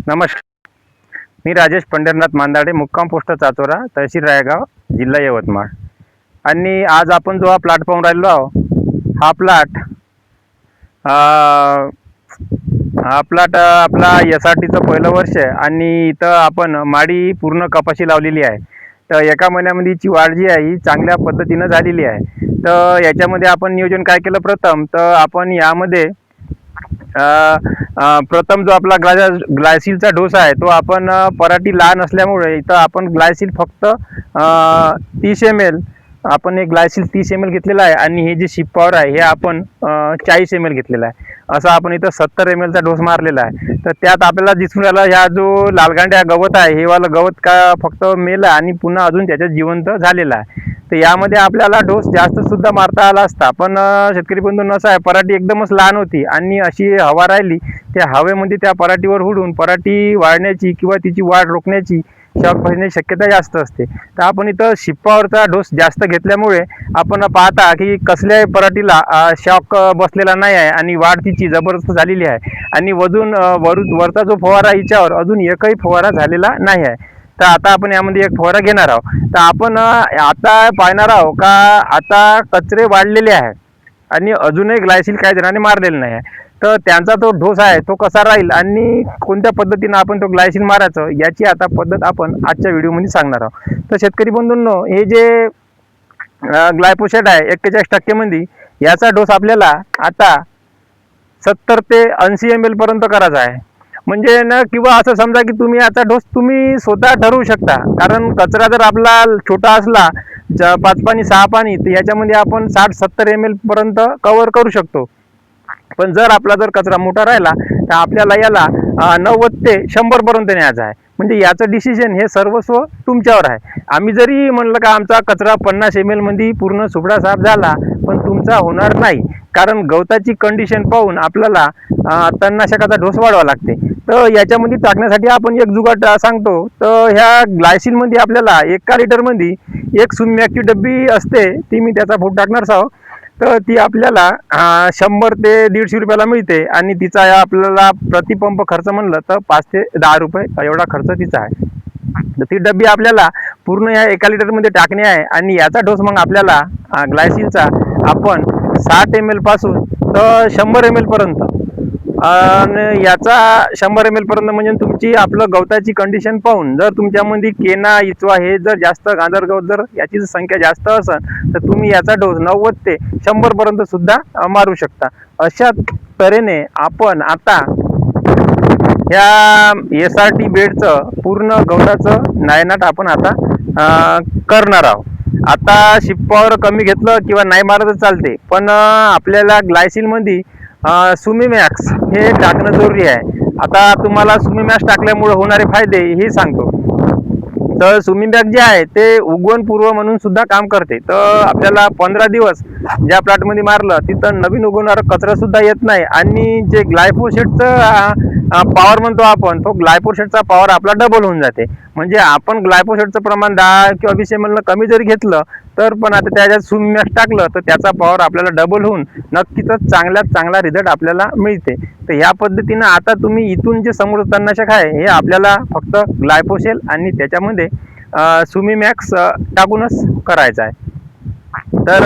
नमस्कार. मी राजेश पंढरनाथ मांदाडे, मुक्काम पोस्ट चाचोरा, तहसील रायगाव, जिल्हा यवतमाळ. आणि आज आपण जो हा प्लॉट पाहून राहिलो आहोत, हा प्लॉट आपला SRTचं पहिलं वर्ष आहे. आणि इथं आपण माडी पूर्ण कपाशी लावलेली आहे. तर एका महिन्यामध्ये हिची वाढ जी आहे ही चांगल्या पद्धतीनं झालेली आहे. तर याच्यामध्ये आपण नियोजन काय केलं प्रथम, तर आपण यामध्ये प्रथम जो आपला ग्लायसिलचा डोस आहे तो आपण पराठी लहान असल्यामुळे इथं आपण ग्लायसिल फक्त 30 ml आपण एक ग्लायसिल 30 ml घेतलेला आहे. आणि हे जे शिप पॉवर आहे हे आपण 40 ml घेतलेला आहे. असं आपण इथं 70 ml चा डोस मारलेला आहे. तर त्यात आपल्याला दिसून राहिला ह्या जो लालगांड्या गवत आहे हे वाला गवत का फक्त मेला आणि पुन्हा अजून त्याच्यात जिवंत झालेला आहे. तर यामध्ये आपल्याला डोस जास्त सुद्धा मारता आला असता, पण शेतकरी बंधूंनो असं आहे, पराठी एकदमच लहान होती आणि अशी हवा राहिली त्या हवेमध्ये त्या पराठीवर उडून पराठी वाढण्याची किंवा तिची वाढ रोखण्याची शॉक बसण्याची शक्यता जास्त असते. तर आपण इथं शिप्पावरचा डोस जास्त घेतल्यामुळे आपण पाहता की कसल्याही पराठीला शॉक बसलेला नाही आहे आणि वाढ तिची जबरदस्त झालेली आहे. आणि वरचा जो फवारा हिच्यावर अजून एकही फवारा झालेला नाही आहे. तर आता आपण यामध्ये एक फवारा घेणार आहोत. तर आपण आता पाहणार आहोत का आता कचरे वाढलेले आहेत आणि अजूनही ग्लायसिल काही जणांनी मारलेलं नाही आहे. तर त्यांचा तो डोस आहे तो कसा राहील आणि कोणत्या पद्धतीनं आपण तो ग्लायसिल मारायचं याची आता पद्धत आपण आजच्या व्हिडिओमध्ये सांगणार आहोत. तर शेतकरी बंधूंनो, हे जे ग्लायफोसेट आहे 41% मध्ये, याचा डोस आपल्याला आता 70 ते 80 ml पर्यंत करायचा आहे. म्हणजे ना, किंवा असं समजा की तुम्ही याचा डोस तुम्ही स्वतः ठरवू शकता. कारण कचरा जर आपला छोटा असला 5 पाणी 6 पाणी, तर याच्यामध्ये आपण 60-70 ml पर्यंत कव्हर करू शकतो. पण जर आपला कचरा मोठा राहिला तर आपल्याला याला 90 ते 100 पर्यंत न्यायचा आहे. म्हणजे याचं डिसिजन हे सर्वस्व तुमच्यावर आहे. आम्ही जरी म्हणलं का आमचा कचरा 50 ml मध्ये पूर्ण सुपडा साफ झाला, पण तुमचा होणार नाही. कारण गवताची कंडिशन पाहून आपल्याला तणनाशकाचा डोस वाढवावा लागते. तर याच्यामध्ये टाकण्यासाठी आपण एक जुगाट सांगतो. तर ह्या ग्लायसिलमध्ये आपल्याला 1 लिटरमध्ये एक सुम्याची डब्बी असते, ती मी त्याचा फोटो टाकणार आहोत. तर ती आपल्याला 100 ते 150 रुपयाला मिळते. आणि तिचा आपल्याला प्रतिपंप खर्च म्हणलं तर 5 ते 10 रुपये एवढा खर्च तिचा आहे. तर ती डब्बी आपल्याला पूर्ण या 1 लिटरमध्ये टाकणे आहे. आणि याचा डोस मग आपल्याला ग्लायसिलचा आपण 60 ml पासून तर 100 ml पर्यंत, आणि याचा 100 ml पर्यंत म्हणजे तुमची आपलं गवताची कंडिशन पाहून, जर तुमच्यामध्ये केना इचवा हे जर जास्त गांजर गवत जर याची संख्या जास्त असेल तर तुम्ही याचा डोस 90 ते 100 पर्यंत सुद्धा मारू शकता. अशा तऱ्हेने आपण आता या SRT बेडचं पूर्ण गवताचं नायनाट आपण आता करणार आहोत. आता शिप्पावर कमी घेतलं किंवा नाही मारलं तर चालते, पण आपल्याला ग्लायसिलमध्ये सुमीमॅक्स हे टाकणं जरुरी आहे. आता तुम्हाला सुमीमॅक्स टाकल्यामुळे होणारे फायदे हे सांगतो. तर सुमीमॅक्स जे आहे ते उगवण पूर्व म्हणून सुद्धा काम करते. तर आपल्याला 15 दिवस ज्या प्लॉटमध्ये मारलं तिथं नवीन उगवणारा कचरा सुद्धा येत नाही. आणि जे ग्लायफोसेटचं पॉवर म्हणतो आपण, तो ग्लायफोसेटचा पॉवर आपला डबल होऊन जाते. म्हणजे आपण ग्लायफोसेटचं प्रमाण 10 किंवा 20 ml कमी जरी घेतलं तर पण आता त्याच्यात सुमीमॅक्स टाकलं तर त्याचा पॉवर आपल्याला डबल होऊन नक्कीच चांगल्यात चांगला रिझल्ट आपल्याला मिळते. तर ह्या पद्धतीनं आता तुम्ही इथून जे समोर तणनाशक आहे हे आपल्याला फक्त ग्लायफोसेल आणि त्याच्यामध्ये सुमीमॅक्स टाकूनच करायचं आहे. तर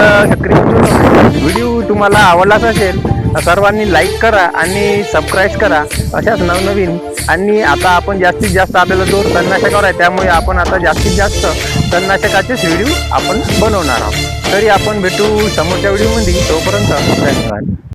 व्हिडिओ तुम्हाला आवडलाच असेल सर्वांनी लाईक करा आणि सबस्क्राईब करा अशाच नवनवीन. आणि आता आपण जास्तीत जास्त आपल्याला जोर तणनाशकावर आहे, त्यामुळे आपण आता जास्तीत जास्त तणनाशकाचेच व्हिडिओ आपण बनवणार आहोत. तरी आपण भेटू समोरच्या व्हिडिओमध्ये. तोपर्यंत धन्यवाद.